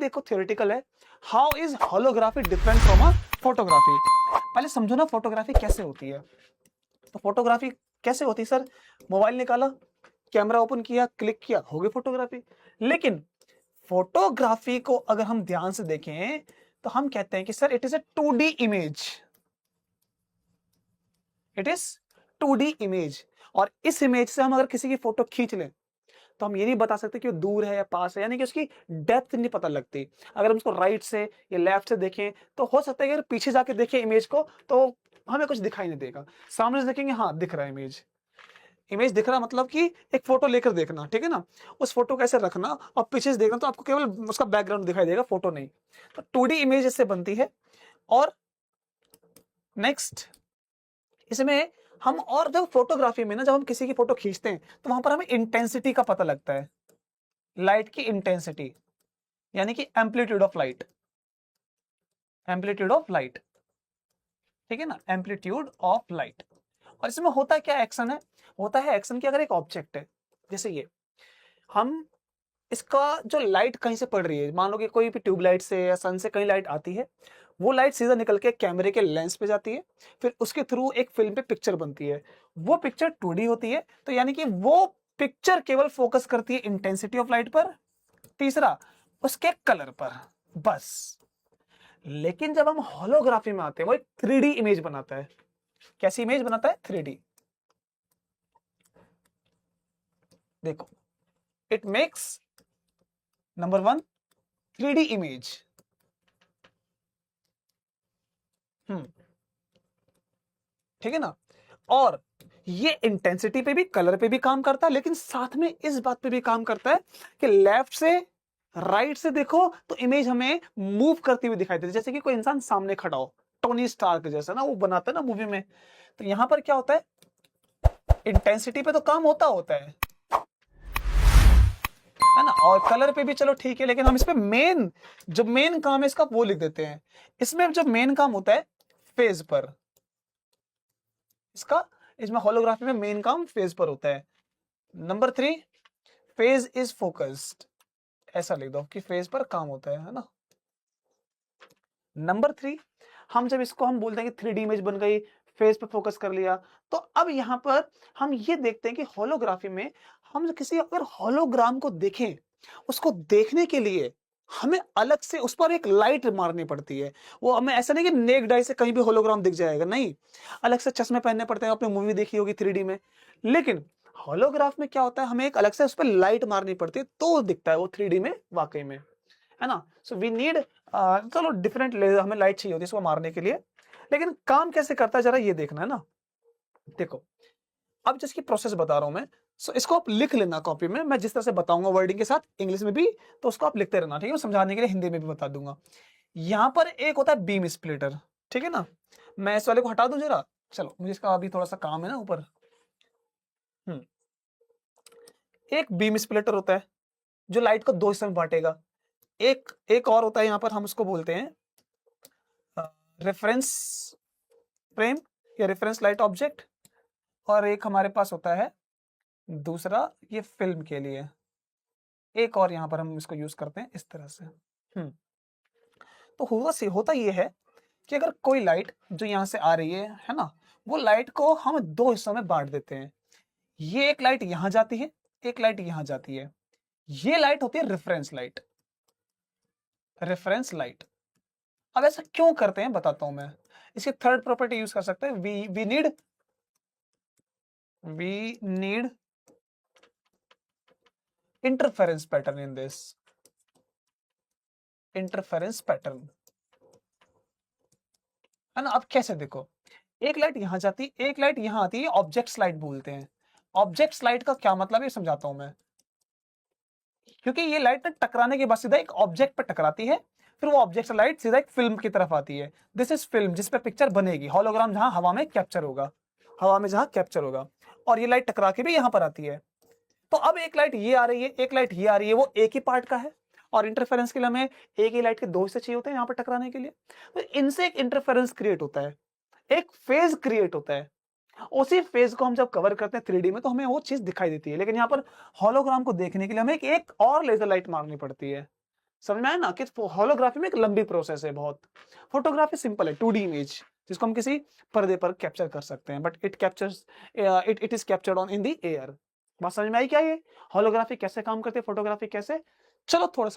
देखो थियोरेटिकल है। How is holography different from a photography? पहले समझो ना फोटोग्राफी कैसे होती है। तो फोटोग्राफी कैसे होती है सर? मोबाइल निकाला, कैमरा ओपन किया, क्लिक किया, हो गई फोटोग्राफी। लेकिन फोटोग्राफी को अगर हम ध्यान से देखें तो हम कहते हैं कि sir it is a 2D image. It is 2D image. और इस इमेज से हम अगर किसी की फोटो खींच लें तो हम ये नहीं बता सकते कि वो दूर है या पास है, यानी कि उसकी डेप्थ नहीं पता लगती। अगर हम उसको राइट से या लेफ्ट से देखें तो हो सकता है कि अगर पीछे जाके देखें इमेज को तो हमें कुछ दिखाई नहीं देगा। सामने से देखेंगे, हाँ दिख रहा है इमेज। इमेज दिख रहा मतलब कि एक फोटो लेकर देखना, ठीक है ना। उस फोटो को ऐसे रखना और पीछे से देखना तो आपको केवल उसका बैकग्राउंड दिखाई देगा, फोटो नहीं। तो 2D इमेज इससे बनती है। और नेक्स्ट इसमें हम, और जब फोटोग्राफी में ना, जब हम किसी की फोटो खींचते हैं तो वहां पर हमें इंटेंसिटी का पता लगता है, लाइट की इंटेंसिटी, यानी कि amplitude of light. Amplitude of light, ठीक है ना, एम्पलीट्यूड ऑफ लाइट। और इसमें होता क्या एक्शन है? होता है एक्शन कि अगर एक ऑब्जेक्ट है, जैसे ये, हम इसका जो लाइट कहीं से पड़ रही है, मान लो कि कोई भी ट्यूबलाइट से या सन से कहीं लाइट आती है, वो लाइट सीधा निकल के कैमरे के लेंस पे जाती है, फिर उसके थ्रू एक फिल्म पे पिक्चर बनती है। वो पिक्चर 2D होती है, तो यानी कि वो पिक्चर केवल फोकस करती है इंटेंसिटी ऑफ लाइट पर, तीसरा उसके कलर पर, बस। लेकिन जब हम होलोग्राफी में आते हैं, वो एक 3D इमेज बनाता है। कैसी इमेज बनाता है? 3D। देखो, it makes number 1 3D image. ठीक है ना। और ये इंटेंसिटी पे भी, कलर पे भी काम करता है, लेकिन साथ में इस बात पे भी काम करता है कि लेफ्ट से राइट से देखो तो इमेज हमें मूव करती हुई दिखाई देती है, जैसे कि कोई इंसान सामने खड़ा हो, टोनी स्टार्क जैसा ना, वो बनाता है ना मूवी में। तो यहां पर क्या होता है, इंटेंसिटी पे तो काम होता है ना, और कलर पे भी चलो ठीक है, लेकिन हम इस पे मेन, जो मेन काम है इसका वो लिख देते हैं। इसमें जो मेन काम होता है फेज पर, इसका, इसमें होलोग्राफी में मेन काम फेज पर होता है। नंबर 3, फेज इज फोकस्ड, ऐसा लिख दो कि फेज पर काम होता है ना। नंबर 3, हम जब इसको हम बोलते हैं कि 3D इमेज बन गई, फेज पे फोकस कर लिया, तो अब यहां पर हम ये देखते हैं कि होलोग्राफी में हम किसी अगर होलोग्राम को देखें, उसको देखने के लिए हमें अलग से उस पर एक लाइट मारनी पड़ती है। वो हमें ऐसा नहीं कि नेक्ड आई से कहीं भी होलोग्राम दिख जाएगा, नहीं, अलग से चश्मे पहनने पड़ते हैं। आपने मूवी देखी होगी 3D में। लेकिन होलोग्राफ में क्या होता है, हमें एक अलग से उस पर लाइट मारनी पड़ती है तो दिखता है वो 3D में वाकई में, है ना। सो वी नीड, चलो डिफरेंट लेजर, हमें लाइट चाहिए होती है इसको मारने के लिए। लेकिन काम कैसे करता है जरा ये देखना है ना। देखो, अब जिसकी प्रोसेस बता रहा हूं मैं, सो इसको आप लिख लेना कॉपी में, मैं जिस तरह से बताऊंगा वर्डिंग के साथ इंग्लिश में भी, तो उसको आप लिखते रहना, ठीक है। मैं समझाने के लिए हिंदी में भी बता दूंगा। यहां पर एक होता है बीम स्प्लिटर, ठीक है ना। मैं इस वाले को हटा दूं जरा, चलो, मुझे इसका अभी थोड़ा सा काम है ना ऊपर। एक बीम स्प्लिटर होता है जो लाइट को दो हिस्सों में बांटेगा। एक एक और होता है, यहां पर हम उसको बोलते हैं रेफरेंस फ्रेम या रेफरेंस लाइट ऑब्जेक्ट। और एक हमारे पास होता है दूसरा, ये फिल्म के लिए। एक और यहां पर हम इसको यूज करते हैं इस तरह से। तो होता ये है कि अगर कोई लाइट जो यहां से आ रही है ना, वो लाइट को हम दो हिस्सों में बांट देते हैं। ये एक लाइट यहां जाती है, एक लाइट यहां जाती है। ये लाइट होती है रेफरेंस लाइट। Reference light. अब ऐसा क्यों करते हैं बताता हूं मैं। इसकी थर्ड प्रॉपर्टी यूज कर सकते हैं, we need interference pattern in this. Interference pattern, है ना। अब कैसे देखो, एक लाइट यहां जाती, एक लाइट यहां आती है, ऑब्जेक्ट लाइट बोलते हैं। ऑब्जेक्ट लाइट का क्या मतलब है समझाता हूं मैं। क्योंकि ये लाइट टकराने के बाद सीधा एक ऑब्जेक्ट पर टकराती है, फिर वो ऑब्जेक्ट लाइट सीधा एक फिल्म की तरफ आती है। दिस इज फिल्म, जिस पे पिक्चर बनेगी, होलोग्राम जहां हवा में कैप्चर होगा, हवा में जहां कैप्चर होगा। और ये लाइट टकरा के भी यहां पर आती है। तो अब एक लाइट ये आ रही है, एक लाइट ये आ रही है, वो एक ही पार्ट का है। और इंटरफेरेंस के लिए हमें एक ही लाइट के दो हिस्से चाहिए होते हैं यहां पर टकराने के लिए। तो इनसे एक इंटरफेरेंस क्रिएट होता है, एक फेज क्रिएट होता है। उसी फेज को हम जब कवर करते हैं 3D में तो हमें वो चीज दिखाई देती है। लेकिन यहाँ पर होलोग्राम को देखने के लिए हमें एक और लेजर लाइट मारनी पड़ती है। समझ में आया ना कि होलोग्राफी में एक लंबी प्रोसेस है बहुत। फोटोग्राफी सिंपल है, 2D इमेज जिसको हम किसी पर्दे पर कैप्चर कर सकते हैं, but it is captured on in the air. बात समझ में आई क्या? ये होलोग्राफी कैसे काम करती है, फोटोग्राफी कैसे? चलो थोड़ा सा